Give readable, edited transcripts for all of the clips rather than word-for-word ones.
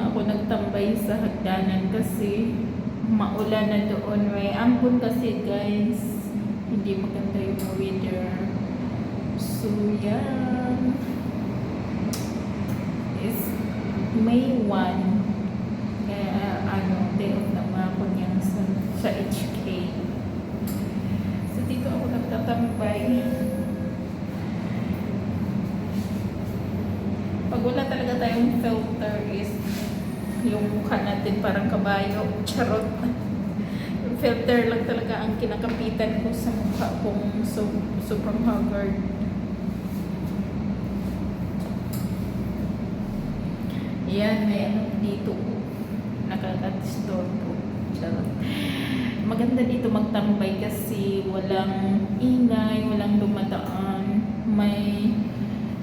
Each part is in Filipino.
ako nagtambay sa hagdanan kasi maulan na doon. May ambon kasi guys. Hindi maganda yung weather. So yan. Is May 1. Kaya day off naman ako niyan sa HK. So dito ako nagtatambay. Pag wala talaga tayong filter is yung mukha natin parang kabayo. Charot. Yung filter lang talaga ang kinakapitan ko sa mukha kong sobrang haggard. Yan, may dito. Nakaka-disturbo. Charot. Maganda dito magtambay kasi walang ingay, walang dumadaan.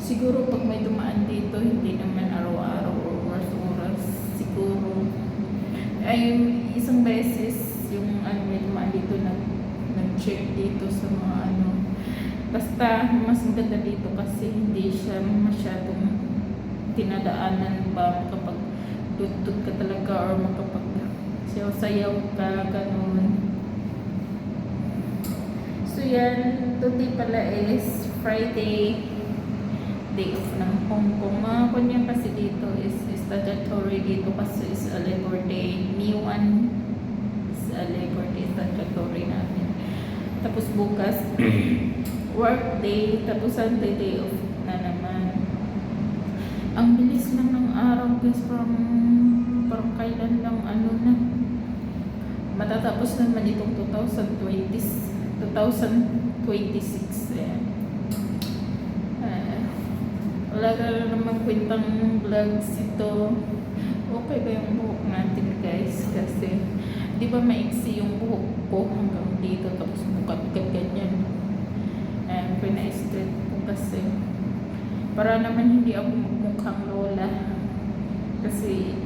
Siguro pag may dumaan dito, hindi naman araw-araw o oras-oras. Siguro. Ay, isang beses, yung may dumaan dito, nag-check dito sa mga Basta, mas maganda dito kasi hindi siya masyadong tinadaanan ba kapag tutut ka talaga or makapag sayaw ka, ganun. So yan, today pala is Friday, day off ng Hong Kong. Mga kanya kasi dito is statutory dito kasi is a Labor Day. Niwan is a Labor Day, statutory natin. Tapos bukas, work day, tapos Sunday day off na naman. Ang bilis lang ng araw guys, parang kailan lang na. Matatapos naman itong 2026. Wala ka naman kwentang vlogs ito. Okay ba yung buhok natin guys? Kasi di ba maiksi yung buhok ko hanggang dito tapos bukat-bukat ganyan. Pina-straight ko kasi para naman hindi ako mukhang lola. Kasi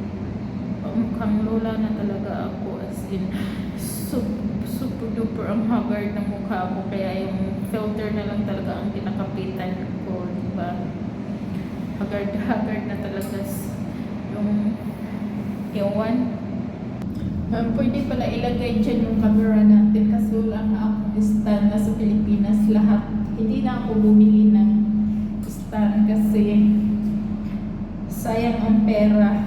mukhang lola na talaga ako, as in super duper ang haggard ng mukha ko, kaya yung filter na lang talaga ang kinakapitan ko, diba? Haggard na talaga yung ewan. Pwede pala ilagay dyan yung camera natin kasi wala nga akong stand na sa Pilipinas lahat. Hindi na ako bumili ng stand kasi sayang ang pera.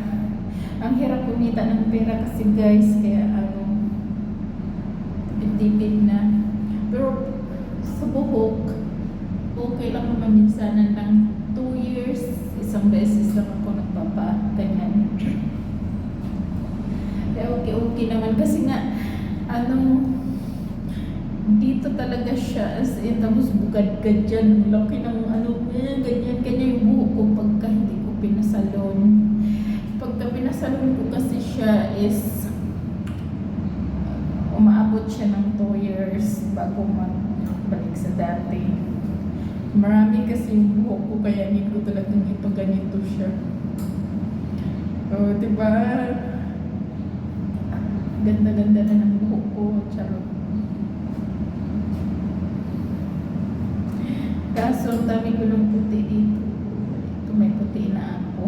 Ang hirap kumita ng pera kasi guys, kaya tipid na. Pero sa buhok, okay lang naman minsan ng 2 years, isang beses lang ako nagpapaganyan. Kaya okay naman kasi nga dito talaga siya as in, tapos bugad-gad dyan, laki ng ganyan yung buhok ko pagka hindi ko pinasalon. Pagka pinasalon ko kasi siya is umaabot siya ng 2 years bago magbalik sa dati. Marami kasi yung buhok ko, kaya hindi ko talagang ganito siya. So, diba? Ganda-ganda na ng buhok ko. Charot. Kaso, ang dami ko ng puti dito. Ito, may puti na ako.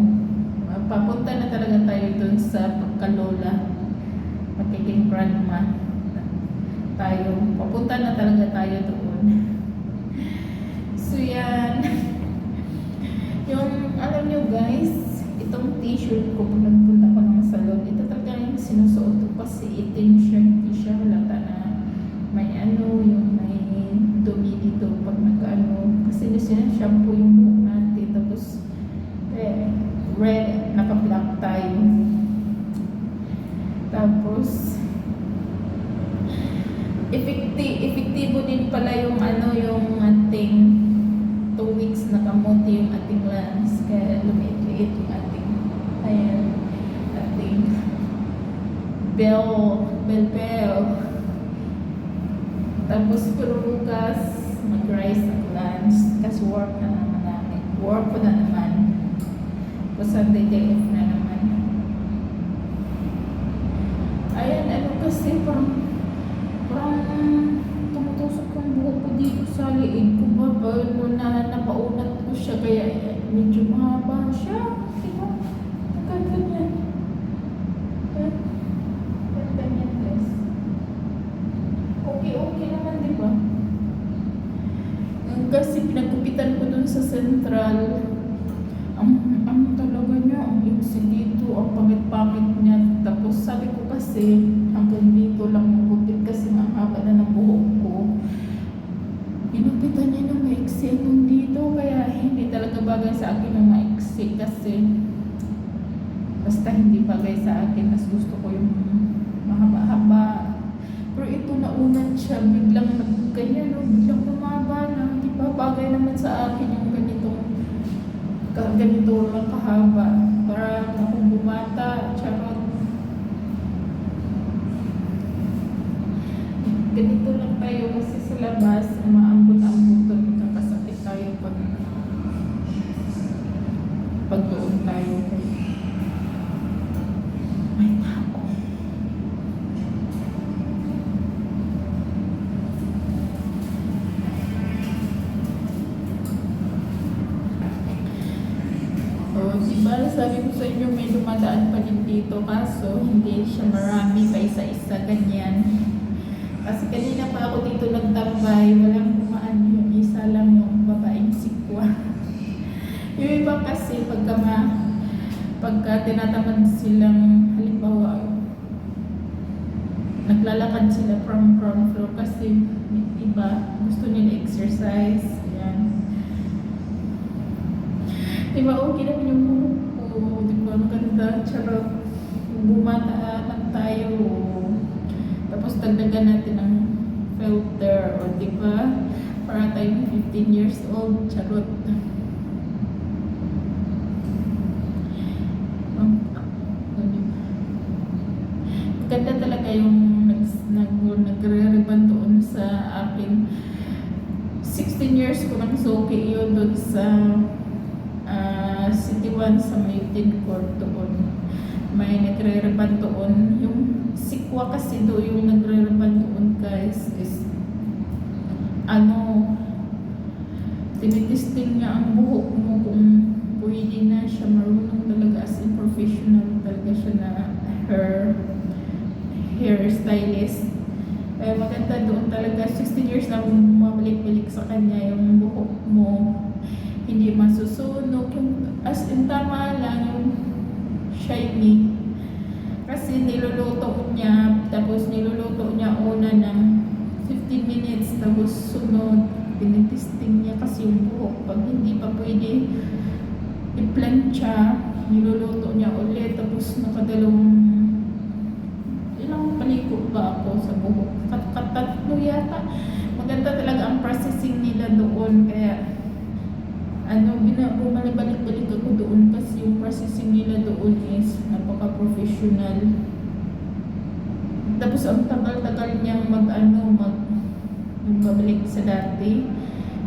Papunta na talaga tayo dun sa pagkalola. Magiging grandma tayo. Papunta na talaga tayo doon. So yan. Yung, alam nyo guys, itong t-shirt ko pag nagpunta ko ng salon, ito talaga yung sinusuot ko kasi itim siya, hindi siya halata na may yung may dumi dito pag kasi sinashampoo yung buhok natin, tapos red, naka-black tayo. Tapos epektibo din pala yung yung ating 2 weeks nakamuti yung ating lens, kaya lumiit-liit yung ating ating bell. Tapos pero bukas mag-rise ang lens kasi work ko na naman. Tapos Sunday day off na naman. Ayan, kasi parang tumutusok yung buhok ko dito sa liig ko ba na napaunat ko siya, kaya medyo mahaba siya. Diba? Ganyan. Kasi pinagkupitan ko dun sa Central. Ang talaga niya, ang iksi dito, ang pangit-pangit niya. Tapos sabi ko kasi, hanggang dito lang magupit kasi ang haba na ng buhok ko. Pinupitan niya ng maiksi hanggang dito, kaya hindi talaga bagay sa akin yung maiksi kasi basta hindi bagay sa akin. Mas gusto ko yung mahaba-haba. Pero ito naunan siya, biglang ganyan, no? Biglang lumaba na. Hindi pa bagay naman sa akin yung ganito lang kahaba. Para akong bumata, charot. Ganito lang tayo kasi sa labas, umaambot-ambutan, kakasakit tayo pag doon tayo. May tao. Diba, sabi ko sa inyo may dumadaan pa din dito kaso hindi siya marami pa isa-isa ganyan. Kasi kanina pa ako dito nagtambay, walang kumaan, yung isa lang yung babaeng sikwa. Yung iba kasi pagka tinatamad silang, halimbawa naglalakad sila from ground floor kasi iba gusto nila exercise. Yan. Diba, okay naman yung buhok ko. Diba, maganda, charot. Bumata man tayo. Tapos dagdagan natin ng filter. O diba, para tayong 15 years old, charot. Ganda talaga yung nagre-ribbon doon sa akin. 16 years ko nang suki yun doon sa City 1 sa may Court doon. May nagre-reban doon. Yung sikwa kasi doon yung nagre-reban doon guys is tinitesting niya ang buhok mo kung pwede na siya, marunong talaga as in professional talaga siya na hair stylist. Kaya maganda doon talaga. 16 years na mabalik-balik sa kanya yung buhok mo. Hindi masusunog, yung as in tama lang yung shiny. Kasi niluluto niya, tapos niluluto niya una ng 15 minutes, tapos sunod, tinitesting niya kasi yung buhok. Pag hindi pa pwede i-plancha, niluluto niya ulit, tapos nakadalawang ilang paliko ba ako sa buhok? Tatlo yata. Maganda talaga ang processing nila doon, kaya bumalik-balik ako doon kasi yung processing nila doon is napaka-professional. Tapos ang tagal-tagal niyang magbabalik sa dati.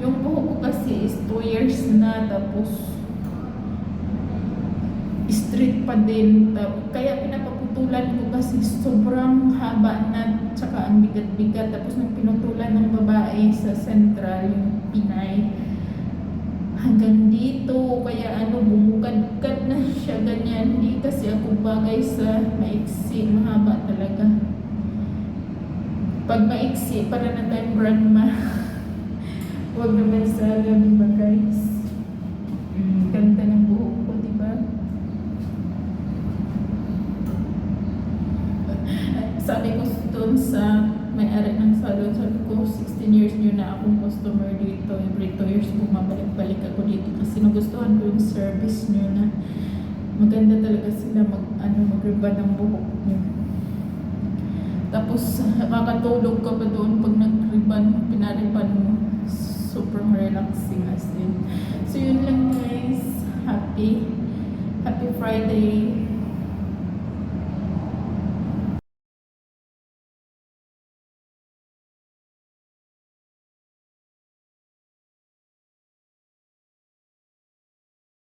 Yung buhok ko kasi is 2 years na, tapos straight pa din. Kaya pinapaputulan ko kasi sobrang haba na, tsaka ang bigat-bigat. Tapos nung pinutulan ng babae sa Central, yung Pinay, hanggang dito, kaya bumukad-kad na siya ganyan. Hindi kasi ako bagay sa maiksi, mahaba talaga. Pag maiksi, para na tayong grandma. Huwag naman sa gabi ba guys? Ganda ng buhok ko, diba? Sabi ko doon sa may-ari ng salon, sabi ko 16 years nyo na akong customer dito. Every 2 years bumabalik-balik ako dito kasi nagustuhan ko yung service nyo na maganda talaga sila mag-ribbon ng buhok nyo. Tapos makakatulog ka pa doon pag nag-ribbon, pinariban mo. Super relaxing as in. So yun lang guys. Happy Friday.